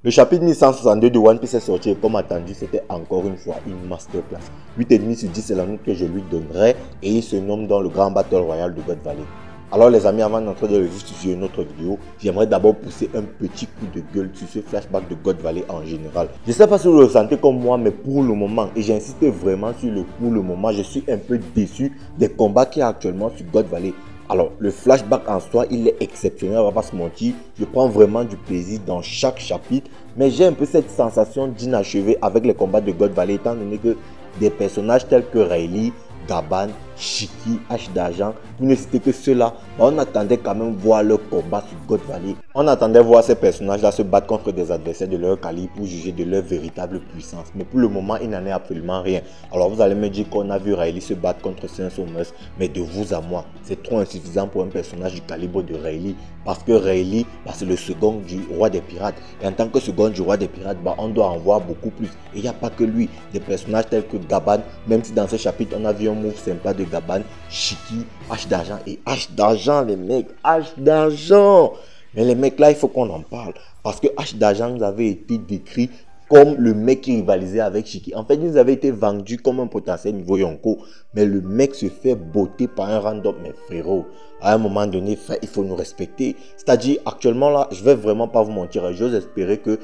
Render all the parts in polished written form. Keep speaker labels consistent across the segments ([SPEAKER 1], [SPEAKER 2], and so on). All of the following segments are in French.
[SPEAKER 1] Le chapitre 1162 de One Piece est sorti et comme attendu, c'était encore une fois une masterclass. 8,5 sur 10, c'est la note que je lui donnerai et il se nomme dans le grand Battle Royale de God Valley. Alors les amis, avant d'entrer dans le vif du sujet de notre vidéo, j'aimerais d'abord pousser un petit coup de gueule sur ce flashback de God Valley en général. Je ne sais pas si vous le ressentez comme moi, mais pour le moment, et j'insiste vraiment sur le pour le moment, je suis un peu déçu des combats qu'il y a actuellement sur God Valley. Alors, le flashback en soi, il est exceptionnel, on va pas se mentir. Je prends vraiment du plaisir dans chaque chapitre, mais j'ai un peu cette sensation d'inachevé avec les combats de God Valley, étant donné que des personnages tels que Rayleigh, Gaban, Shiki, H d'argent, pour ne citer que ceux-là, on attendait quand même voir leur combat sur God Valley. On attendait voir ces personnages-là se battre contre des adversaires de leur calibre pour juger de leur véritable puissance. Mais pour le moment, il n'en est absolument rien. Alors vous allez me dire qu'on a vu Rayleigh se battre contre Saint-Somers, mais de vous à moi, c'est trop insuffisant pour un personnage du calibre de Rayleigh. Parce que Rayleigh, c'est le second du roi des pirates. Et en tant que second du roi des pirates, on doit en voir beaucoup plus. Et il n'y a pas que lui. Des personnages tels que Gaban, même si dans ce chapitre, on a vu un move sympa de Gaban, Shiki, H d'argent. Et H d'argent, les mecs, H d'argent. Mais les mecs là, il faut qu'on en parle. Parce que H d'argent nous avait été décrit comme le mec qui rivalisait avec Shiki. En fait, il nous avait été vendu comme un potentiel niveau Yonko. Mais le mec se fait botter par un random. Mais frérot, à un moment donné, il faut nous respecter. C'est-à-dire, actuellement là, je vais vraiment pas vous mentir. J'ose espérer que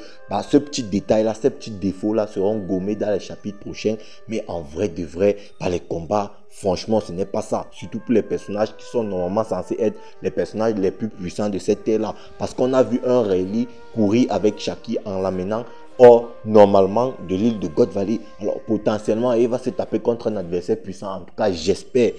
[SPEAKER 1] ce petit détail là, ces petits défauts là seront gommés dans les chapitres prochains. Mais en vrai de vrai, les combats, franchement, ce n'est pas ça. Surtout pour les personnages qui sont normalement censés être les personnages les plus puissants de cette terre là. Parce qu'on a vu un Rayleigh courir avec Shaki en l'amenant hors normalement de l'île de God Valley. Alors potentiellement il va se taper contre un adversaire puissant. En tout cas j'espère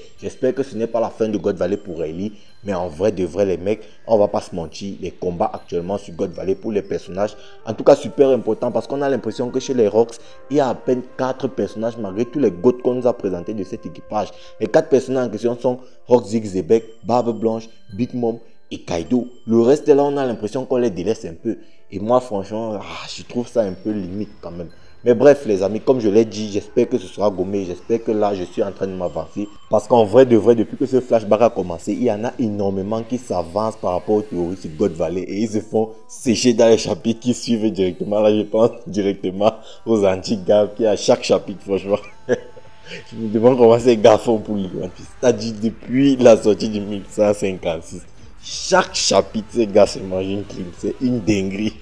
[SPEAKER 1] que ce n'est pas la fin de God Valley pour Rayleigh. Mais en vrai de vrai les mecs, on va pas se mentir, les combats actuellement sur God Valley pour les personnages, en tout cas super important parce qu'on a l'impression que chez les Rocks, il y a à peine 4 personnages malgré tous les goats qu'on nous a présentés de cet équipage. Les 4 personnages en question sont Rock Zig Zebek, Barbe Blanche, Big Mom et Kaido. Le reste là, on a l'impression qu'on les délaisse un peu. Et moi franchement, je trouve ça un peu limite quand même. Mais bref les amis, comme je l'ai dit, j'espère que ce sera gommé. J'espère que là, je suis en train de m'avancer. Parce qu'en vrai de vrai, depuis que ce flashback a commencé, il y en a énormément qui s'avancent par rapport aux théories sur God Valley. Et ils se font sécher dans les chapitres qui suivent directement. Là, je pense directement aux antiques gars qui à chaque chapitre, franchement. Je me demande comment ces gars font pour lire. C'est-à-dire depuis la sortie du 1156. Chaque chapitre, ces gars se mangent une clim. C'est une dinguerie.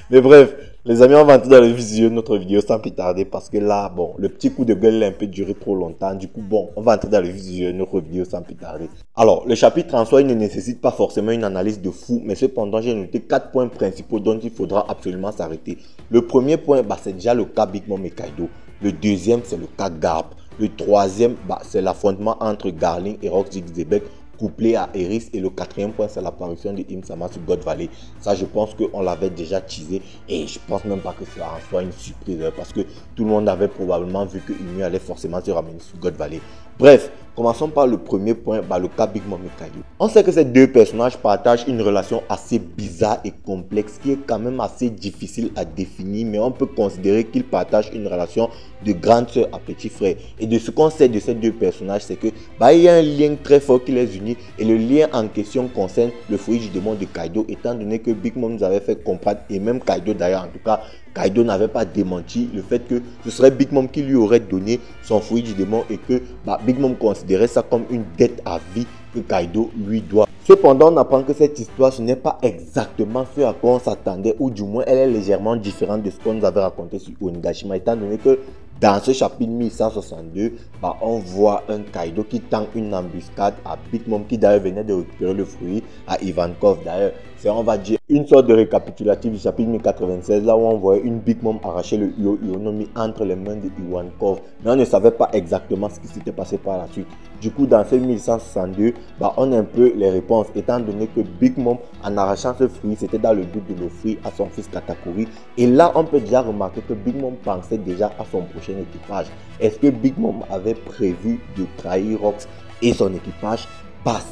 [SPEAKER 1] Mais bref, les amis, on va entrer dans le vif de notre vidéo sans plus tarder. Parce que là, bon, le petit coup de gueule a un peu duré trop longtemps. Du coup, bon, on va entrer dans le vif de notre vidéo sans plus tarder. Alors, le chapitre en soi, il ne nécessite pas forcément une analyse de fou. Mais cependant, j'ai noté 4 points principaux dont il faudra absolument s'arrêter. Le premier point, c'est déjà le cas Big Mom et Kaido. Le deuxième, c'est le cas Garp. Le troisième, c'est l'affrontement entre Garling et Rock Zig Zebek couplé à Eris. Et le quatrième point, c'est l'apparition de Im-sama sur God Valley. Ça, je pense qu'on l'avait déjà teasé. Et je pense même pas que cela en soit une surprise. Parce que tout le monde avait probablement vu que Inu allait forcément se ramener sur God Valley. Bref, commençons par le premier point, le cas Big Mom et Kaido. On sait que ces deux personnages partagent une relation assez bizarre et complexe qui est quand même assez difficile à définir, mais on peut considérer qu'ils partagent une relation de grande sœur à petit frère. Et de ce qu'on sait de ces deux personnages, c'est que il y a un lien très fort qui les unit et le lien en question concerne le fruit du démon de Kaido, étant donné que Big Mom nous avait fait comprendre, et même Kaido d'ailleurs, en tout cas, Kaido n'avait pas démenti le fait que ce serait Big Mom qui lui aurait donné son fruit du démon et que Big Mom considérait ça comme une dette à vie que Kaido lui doit. Cependant, on apprend que cette histoire, ce n'est pas exactement ce à quoi on s'attendait, ou du moins elle est légèrement différente de ce qu'on nous avait raconté sur Onigashima, étant donné que dans ce chapitre 1162, on voit un Kaido qui tend une embuscade à Big Mom qui d'ailleurs venait de récupérer le fruit à Ivankov. D'ailleurs, c'est on va dire une sorte de récapitulatif du chapitre 1096 là où on voyait une Big Mom arracher le Uonomi entre les mains de Ivankov. Mais on ne savait pas exactement ce qui s'était passé par la suite. Du coup, dans ce 1162, on a un peu les réponses, étant donné que Big Mom, en arrachant ce fruit, c'était dans le but de l'offrir à son fils Katakuri. Et là, on peut déjà remarquer que Big Mom pensait déjà à son prochain équipage. Est-ce que Big Mom avait prévu de trahir Rox et son équipage?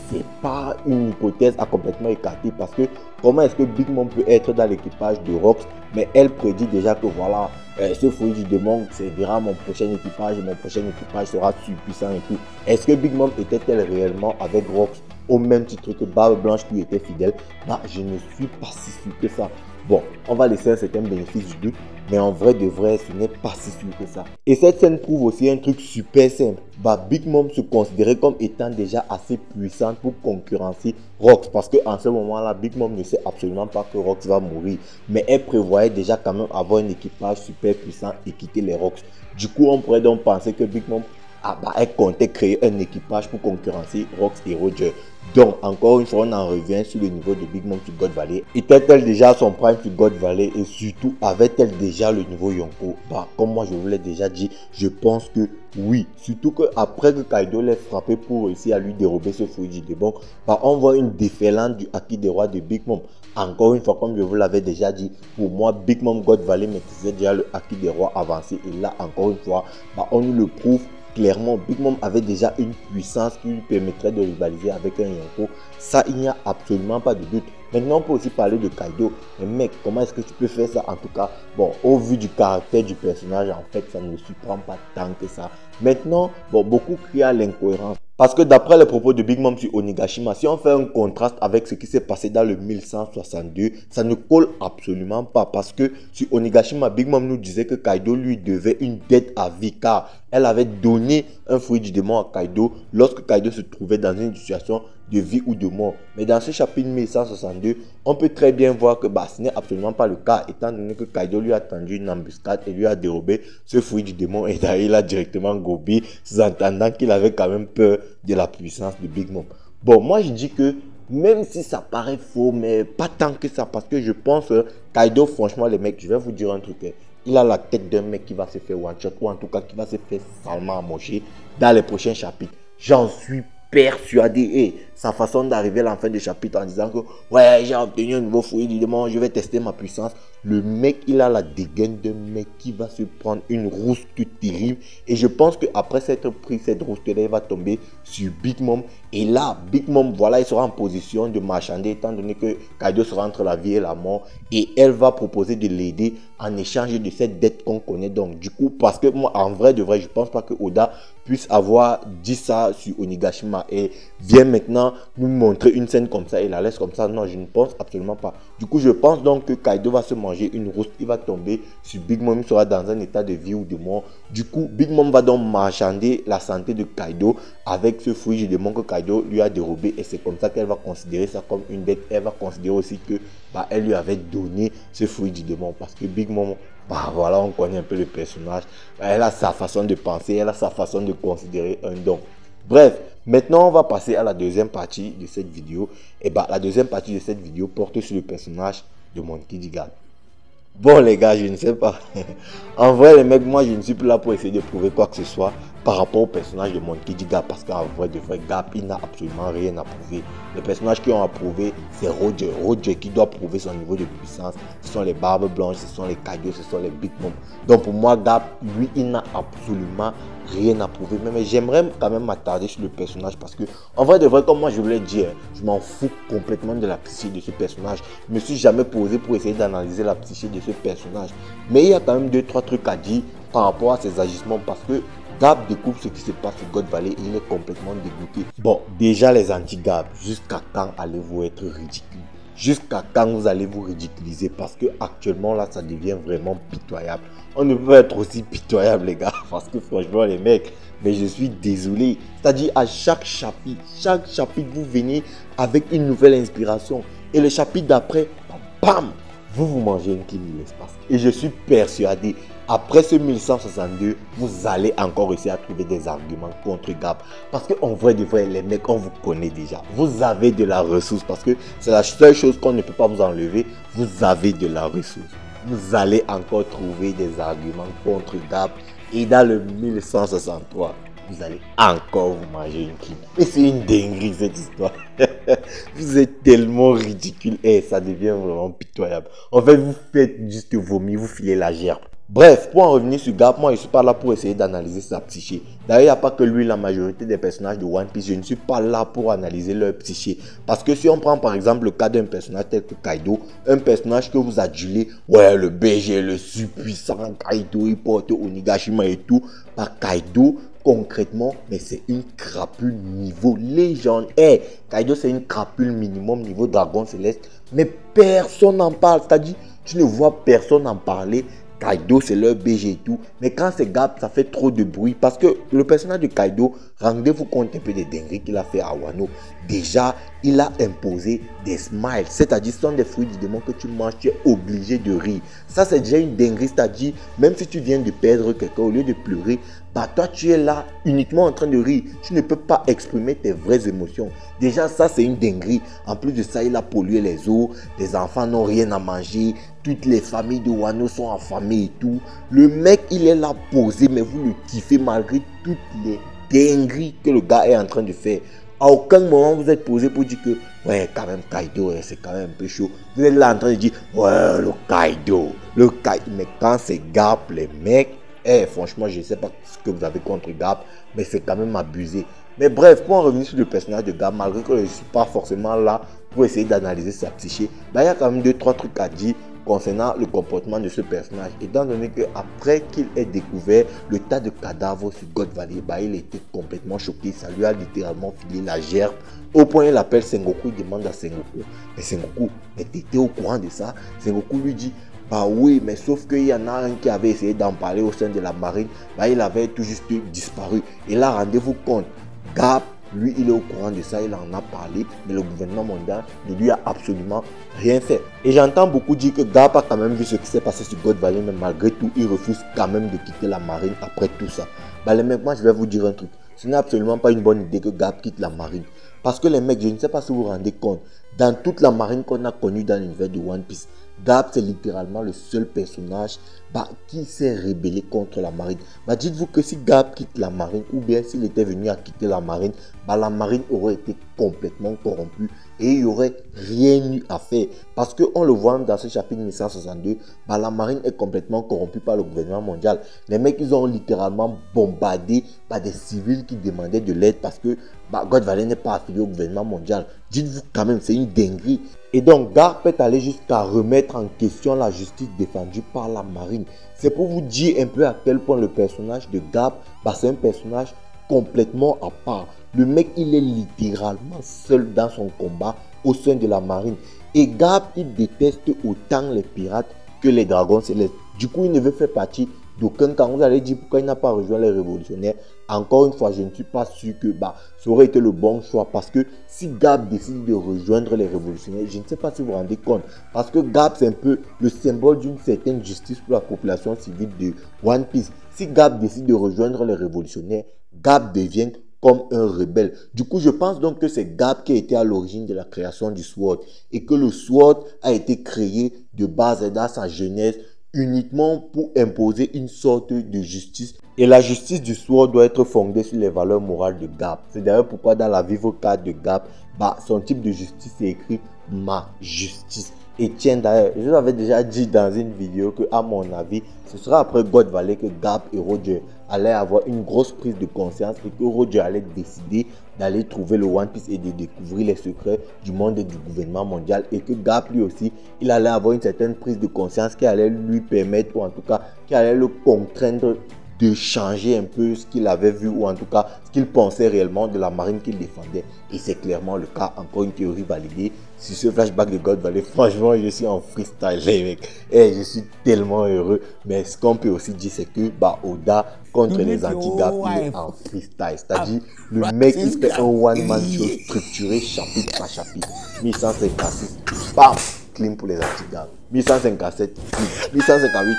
[SPEAKER 1] C'est pas une hypothèse à complètement écarter, parce que comment est-ce que Big Mom peut être dans l'équipage de Rox, mais elle prédit déjà que voilà, ce fruit du démon servira à mon prochain équipage et mon prochain équipage sera surpuissant et tout. Est-ce que Big Mom était-elle réellement avec Rox au même titre que Barbe Blanche qui était fidèle? Je ne suis pas si sûr que ça. Bon, on va laisser un certain bénéfice du doute, mais en vrai de vrai, ce n'est pas si sûr que ça. Et cette scène prouve aussi un truc super simple. Big Mom se considérait comme étant déjà assez puissante pour concurrencer Rox. Parce qu'en ce moment-là, Big Mom ne sait absolument pas que Rox va mourir. Mais elle prévoyait déjà quand même avoir un équipage super puissant et quitter les Rox. Du coup, on pourrait donc penser que Big Mom elle comptait créer un équipage pour concurrencer Rox et Roger. Donc, encore une fois, on en revient sur le niveau de Big Mom sur God Valley. Était-elle déjà à son prime sur God Valley et surtout, avait-elle déjà le niveau Yonko? Comme moi je vous l'ai déjà dit, je pense que oui. Surtout qu'après que Kaido l'ait frappé pour réussir à lui dérober ce Fuji Demon, on voit une déferlante du Haki des rois de Big Mom. Encore une fois, comme je vous l'avais déjà dit, pour moi, Big Mom God Valley maîtrisait déjà le Haki des rois avancé. Et là, encore une fois, on nous le prouve. Clairement, Big Mom avait déjà une puissance qui lui permettrait de rivaliser avec un Yonko. Ça, il n'y a absolument pas de doute. Maintenant, on peut aussi parler de Kaido. Mais mec, comment est-ce que tu peux faire ça? En tout cas, bon, au vu du caractère du personnage, en fait, ça ne me surprend pas tant que ça. Maintenant, bon, beaucoup crient à l'incohérence. Parce que d'après les propos de Big Mom sur Onigashima, si on fait un contraste avec ce qui s'est passé dans le 1162, ça ne colle absolument pas. Parce que sur Onigashima, Big Mom nous disait que Kaido lui devait une dette à vie car elle avait donné un fruit du démon à Kaido lorsque Kaido se trouvait dans une situation de vie ou de mort. Mais dans ce chapitre 1162, on peut très bien voir que ce n'est absolument pas le cas, étant donné que Kaido lui a tendu une embuscade et lui a dérobé ce fruit du démon et d'ailleurs il a directement gobé, sous-entendant qu'il avait quand même peur de la puissance de Big Mom. Bon, moi je dis que même si ça paraît faux, mais pas tant que ça, parce que je pense Kaido, franchement les mecs, je vais vous dire un truc, il a la tête d'un mec qui va se faire one shot, ou en tout cas qui va se faire salement amocher dans les prochains chapitres. J'en suis persuadé. Et sa façon d'arriver à la fin du chapitre en disant que ouais, j'ai obtenu un nouveau fruit du démon, je vais tester ma puissance. Le mec, il a la dégaine d'un mec qui va se prendre une rouste terrible. Et je pense qu'après s'être pris cette rouste-là, il va tomber sur Big Mom. Et là, Big Mom, voilà, il sera en position de marchander étant donné que Kaido sera entre la vie et la mort. Et elle va proposer de l'aider en échange de cette dette qu'on connaît. Donc, du coup, parce que moi, en vrai, de vrai, je pense pas que Oda puisse avoir dit ça sur Onigashima et vient maintenant nous montrer une scène comme ça et la laisse comme ça. Non, je ne pense absolument pas. Du coup, je pense donc que Kaido va se manger une rouste, il va tomber sur Big Mom, il sera dans un état de vie ou de mort. Du coup, Big Mom va donc marchander la santé de Kaido avec ce fruit du démon que Kaido lui a dérobé et c'est comme ça qu'elle va considérer ça comme une dette. Elle va considérer aussi que elle lui avait donné ce fruit du démon parce que Big Mom, voilà, on connaît un peu le personnage. Elle a sa façon de penser, elle a sa façon de considérer un don. Bref, maintenant on va passer à la deuxième partie de cette vidéo. Et la deuxième partie de cette vidéo porte sur le personnage de Monkey D. Gap. Bon les gars, je ne sais pas. En vrai les mecs, moi je ne suis plus là pour essayer de prouver quoi que ce soit par rapport au personnage de Monkey D. Gap. Parce qu'en vrai de vrai, Gap, il n'a absolument rien à prouver. Les personnages qui ont à prouver, c'est Roger. Roger qui doit prouver son niveau de puissance. Ce sont les Barbes Blanches, ce sont les Kaido, ce sont les Big Mom. Donc pour moi, Gap, lui, il n'a absolument rien à prouver. Mais j'aimerais quand même m'attarder sur le personnage parce que, en vrai de vrai, comme moi je voulais dire, je m'en fous complètement de la psyché de ce personnage. Je me suis jamais posé pour essayer d'analyser la psyché de ce personnage. Mais il y a quand même 2-3 trucs à dire par rapport à ses agissements parce que Gap découvre ce qui se passe sur God Valley et il est complètement dégoûté. Bon, déjà les anti-Gap, jusqu'à quand allez-vous être ridicule? Jusqu'à quand vous allez vous ridiculiser? Parce que actuellement là, ça devient vraiment pitoyable. On ne peut pas être aussi pitoyable les gars, parce que franchement les mecs, mais je suis désolé. C'est-à-dire à chaque chapitre, vous venez avec une nouvelle inspiration. Et le chapitre d'après, bam, vous mangez une kill de l'espace. Et je suis persuadé, après ce 1162, vous allez encore réussir à trouver des arguments contre Gap. Parce qu'en vrai de vrai, les mecs, on vous connaît déjà. Vous avez de la ressource. Parce que c'est la seule chose qu'on ne peut pas vous enlever. Vous avez de la ressource. Vous allez encore trouver des arguments contre Gap. Et dans le 1163, vous allez encore vous manger une kill. Et c'est une dinguerie cette histoire. Vous êtes tellement ridicule. Et ça devient vraiment pitoyable. En fait, vous faites juste vomir, vous filez la gerbe. Bref, pour en revenir sur Gap, moi je ne suis pas là pour essayer d'analyser sa psyché. D'ailleurs, il n'y a pas que lui, la majorité des personnages de One Piece, je ne suis pas là pour analyser leur psyché. Parce que si on prend par exemple le cas d'un personnage tel que Kaido, un personnage que vous adulez, ouais, le BG, le surpuissant Kaido, il porte Onigashima et tout, Kaido, concrètement, mais c'est une crapule niveau légende. Hey, Kaido, c'est une crapule minimum niveau dragon céleste, mais personne n'en parle. C'est-à-dire, tu ne vois personne en parler. Kaido, c'est leur BG et tout. Mais quand c'est Garp, ça fait trop de bruit. Parce que le personnage de Kaido, rendez-vous compte un peu des dingueries qu'il a fait à Wano. Déjà, il a imposé des smiles. C'est-à-dire, ce sont des fruits du démon que tu manges, tu es obligé de rire. Ça, c'est déjà une dinguerie. C'est-à-dire, même si tu viens de perdre quelqu'un, au lieu de pleurer, bah toi, tu es là uniquement en train de rire. Tu ne peux pas exprimer tes vraies émotions. Déjà, ça, c'est une dinguerie. En plus de ça, il a pollué les eaux. Les enfants n'ont rien à manger. Toutes les familles de Wano sont affamées et tout. Le mec, il est là posé, mais vous le kiffez malgré toutes les dingueries que le gars est en train de faire. À aucun moment, vous êtes posé pour dire que, ouais, quand même, Kaido, c'est quand même un peu chaud. Vous êtes là en train de dire, ouais, le Kaido. Mais quand c'est Garp, les mecs, franchement, je ne sais pas ce que vous avez contre Garp, mais c'est quand même abusé. Mais bref, pour en revenir sur le personnage de Garp, malgré que je ne suis pas forcément là pour essayer d'analyser sa psyché, bah, il y a quand même 2-3 trucs à dire concernant le comportement de ce personnage. Étant donné qu'après qu'il ait découvert le tas de cadavres sur God Valley, bah, il était complètement choqué. Ça lui a littéralement filé la gerbe. Au point où il appelle Sengoku, il demande à Sengoku, mais Sengoku, mais t'étais au courant de ça? Sengoku lui dit, bah oui, mais sauf qu'il y en a un qui avait essayé d'en parler au sein de la marine, bah il avait tout juste disparu. Et là, rendez-vous compte, Garp, lui, il est au courant de ça, il en a parlé, mais le gouvernement mondial ne lui a absolument rien fait. Et j'entends beaucoup dire que Garp a quand même vu ce qui s'est passé sur God Valley, mais malgré tout, il refuse quand même de quitter la marine après tout ça. Bah les mecs, moi je vais vous dire un truc. Ce n'est absolument pas une bonne idée que Garp quitte la marine. Parce que les mecs, je ne sais pas si vous vous rendez compte, dans toute la marine qu'on a connue dans l'univers de One Piece, Garp, c'est littéralement le seul personnage qui s'est rébellé contre la marine. Bah, dites-vous que si Garp quitte la marine, ou bien s'il était venu à quitter la marine, bah, la marine aurait été complètement corrompue et il n'y aurait rien eu à faire. Parce qu'on le voit même dans ce chapitre 1162, bah, la marine est complètement corrompue par le gouvernement mondial. Les mecs, ils ont littéralement bombardé des civils qui demandaient de l'aide parce que God Valley n'est pas affilié au gouvernement mondial. Dites-vous quand même, c'est une dinguerie. Et donc, Garp peut aller jusqu'à remettre en question la justice défendue par la marine. C'est pour vous dire un peu à quel point le personnage de Garp, c'est un personnage complètement à part. Le mec, il est littéralement seul dans son combat au sein de la marine. Et Garp, il déteste autant les pirates que les dragons célestes. Du coup, il ne veut faire partie d'aucun camp. Vous allez dire pourquoi il n'a pas rejoint les révolutionnaires. Encore une fois, je ne suis pas sûr que ça aurait été le bon choix. Parce que si Garp décide de rejoindre les révolutionnaires, je ne sais pas si vous vous rendez compte. Parce que Garp, c'est un peu le symbole d'une certaine justice pour la population civile de One Piece. Si Garp décide de rejoindre les révolutionnaires, Garp devient comme un rebelle. Du coup, je pense donc que c'est Garp qui a été à l'origine de la création du SWORD. Et que le SWORD a été créé de base et dans sa genèse uniquement pour imposer une sorte de justice. Et la justice du SWORD doit être fondée sur les valeurs morales de Garp. C'est d'ailleurs pourquoi dans la Vivo carte de Garp, son type de justice est écrit « Ma justice ». Et tiens d'ailleurs, je vous avais déjà dit dans une vidéo que à mon avis, ce sera après God Valley que Garp et Roger allaient avoir une grosse prise de conscience et que Roger allait décider d'aller trouver le One Piece et de découvrir les secrets du monde et du gouvernement mondial, et que Garp lui aussi, il allait avoir une certaine prise de conscience qui allait lui permettre, ou en tout cas qui allait le contraindre de changer un peu ce qu'il avait vu, ou en tout cas ce qu'il pensait réellement de la marine qu'il défendait. Et c'est clairement le cas. Encore une théorie validée sur ce flashback de God Valley. Franchement, je suis en freestyle, les mecs. Et je suis tellement heureux. Mais ce qu'on peut aussi dire, c'est que Oda contre les anti-Garp, il est en freestyle. C'est-à-dire, le mec, il fait un one-man show structuré chapitre par chapitre. 1156, bam, clim pour les anti-Garp. 1157 clim, 1158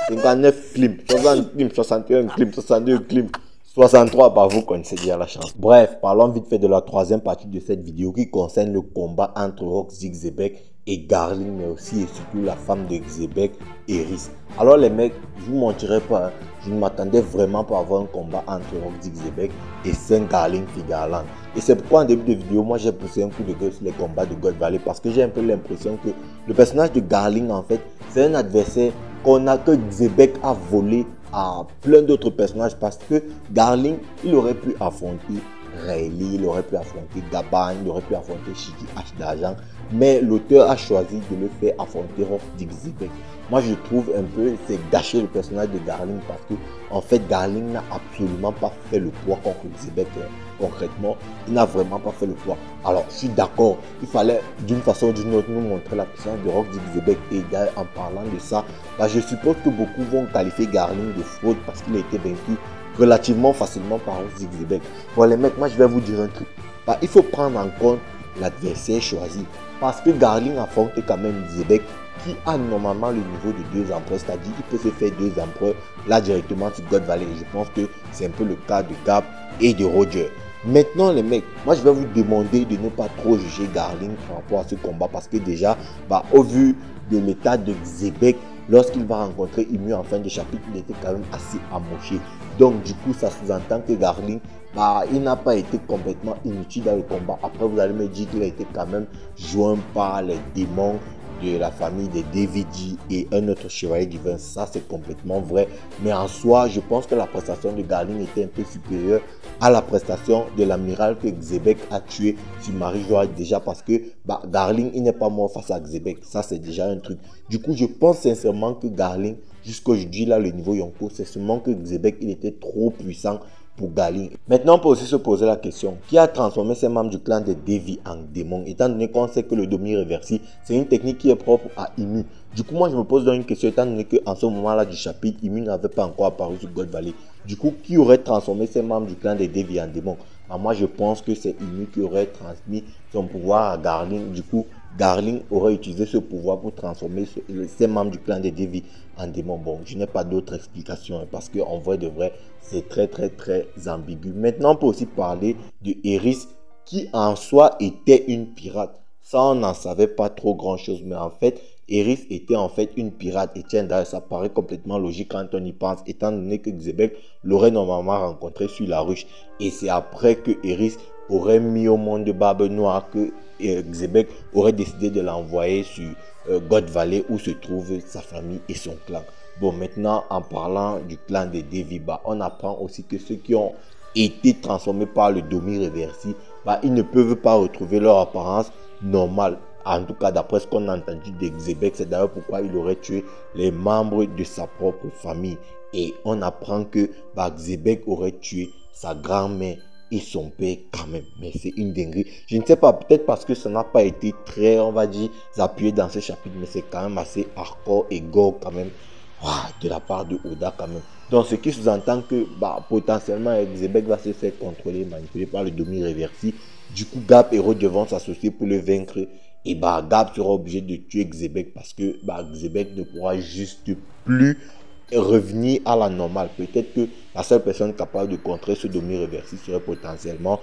[SPEAKER 1] clim, 59 clim, 60 clim, 61 clim, 62 clim, 63, vous connaissez déjà la chance. Bref, parlons vite fait de la troisième partie de cette vidéo qui concerne le combat entre Roxy Xebec et Garling, mais aussi et surtout la femme de Xebec, Eris. Alors les mecs, je vous mentirai pas, je ne m'attendais vraiment pas à avoir un combat entre Roxy Xebec et Saint Garling Figarland. Et c'est pourquoi en début de vidéo, moi j'ai poussé un coup de gueule sur les combats de God Valley, parce que j'ai un peu l'impression que le personnage de Garling, en fait, c'est un adversaire que Xebec a volé à plein d'autres personnages, parce que Garling, il aurait pu affronter Riley, il aurait pu affronter Gaban, il aurait pu affronter Shiki H d'argent, mais l'auteur a choisi de le faire affronter Rock Dixibek. Moi je trouve un peu c'est gâcher le personnage de Garling parce que en fait Garling n'a absolument pas fait le poids contre Xebec. Concrètement, il n'a vraiment pas fait le poids. Alors je suis d'accord, il fallait d'une façon ou d'une autre nous montrer la puissance de Rock Dixibek et en parlant de ça, je suppose que beaucoup vont qualifier Garling de fraude parce qu'il a été vaincu relativement facilement par Rock Dixibek. Bon les mecs, moi je vais vous dire un truc. Il faut prendre en compte l'adversaire choisi parce que Garling affronte quand même Xebec qui a normalement le niveau de 2 empereurs, c'est-à-dire qu'il peut se faire 2 empereurs là directement sur God Valley. Je pense que c'est un peu le cas de Gab et de Roger. Maintenant les mecs, moi je vais vous demander de ne pas trop juger Garling par rapport à ce combat parce que déjà, au vu de l'état de Xebec, lorsqu'il va rencontrer Imu en fin de chapitre, il était quand même assez amoché. Donc du coup, ça sous-entend que Garling, il n'a pas été complètement inutile dans le combat. Après, vous allez me dire qu'il a été quand même joint par les démons de la famille de Davidi et un autre chevalier divin. Ça, c'est complètement vrai. Mais en soi, je pense que la prestation de Garling était un peu supérieure à la prestation de l'amiral que Xebec a tué sur Marie-Joie déjà parce que Garling, il n'est pas mort face à Xebec. Ça, c'est déjà un truc. Du coup, je pense sincèrement que Garling, jusqu'aujourd'hui, là, le niveau Yonko, c'est seulement que Xebec, il était trop puissant pour Garling. Maintenant, on peut aussi se poser la question, qui a transformé ces membres du clan de Devi en démons, étant donné qu'on sait que le Domi Reversi, c'est une technique qui est propre à Imu. Du coup, moi, je me pose donc une question, étant donné qu'en ce moment-là du chapitre, Imu n'avait pas encore apparu sur God Valley. Du coup, qui aurait transformé ces membres du clan de Devi en démons? Moi, je pense que c'est Imu qui aurait transmis son pouvoir à Garling. Du coup, Garling aurait utilisé ce pouvoir pour transformer ces membres du clan de Devi en démons. Bon, je n'ai pas d'autre explication parce qu'en vrai de vrai, c'est très ambigu. Maintenant, on peut aussi parler de Eris qui en soi était une pirate. Ça, on n'en savait pas trop grand chose, mais en fait, Eris était en fait une pirate. Et tiens, d'ailleurs, ça paraît complètement logique quand on y pense, étant donné que Xebec l'aurait normalement rencontré sur la ruche. Et c'est après que Eris aurait mis au monde de Barbe Noire que Xebec aurait décidé de l'envoyer sur God Valley où se trouve sa famille et son clan. Bon, maintenant, en parlant du clan de Deviba, on apprend aussi que ceux qui ont été transformés par le Domi Reversi, ils ne peuvent pas retrouver leur apparence normale. En tout cas, d'après ce qu'on a entendu de Xebec, c'est d'ailleurs pourquoi il aurait tué les membres de sa propre famille. Et on apprend que Xebec aurait tué sa grand-mère et son père quand même. Mais c'est une dinguerie. Je ne sais pas, peut-être parce que ça n'a pas été très, on va dire, appuyé dans ce chapitre, mais c'est quand même assez hardcore et gore quand même. De la part de Oda quand même. Donc ce qui sous-entend que potentiellement Xebec va se faire contrôler, manipuler par le Domi Reversi. Du coup, Gab et Roger vont s'associer pour le vaincre. Et Gab sera obligé de tuer Xebec parce que Xebec ne pourra juste plus revenir à la normale. Peut-être que la seule personne capable de contrer ce Domi Reversi serait potentiellement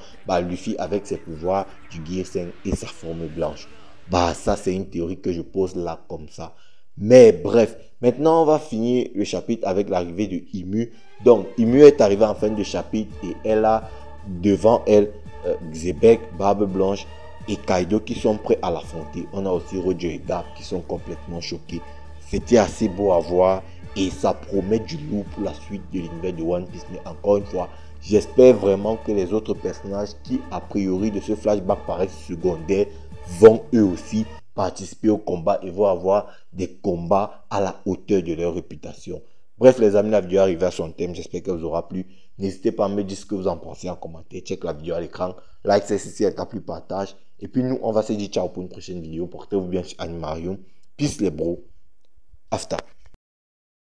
[SPEAKER 1] Luffy avec ses pouvoirs du Gear et sa forme blanche. Ça c'est une théorie que je pose là comme ça. Mais bref, maintenant on va finir le chapitre avec l'arrivée de Imu. Donc Imu est arrivée en fin de chapitre et elle a devant elle Xebec, Barbe Blanche et Kaido qui sont prêts à l'affronter. On a aussi Roger et Gab qui sont complètement choqués. C'était assez beau à voir et ça promet du lourd pour la suite de l'univers de One Piece. Mais encore une fois, j'espère vraiment que les autres personnages qui a priori de ce flashback paraissent secondaires vont eux aussi participer au combat et vont avoir des combats à la hauteur de leur réputation. Bref les amis, la vidéo est arrivée à son thème, j'espère qu'elle vous aura plu. N'hésitez pas à me dire ce que vous en pensez en commentaire, check la vidéo à l'écran, like si elle t'a plu, partage. Et puis nous, on va se dire ciao pour une prochaine vidéo. Portez-vous bien sur Animarium. Peace les bros. After.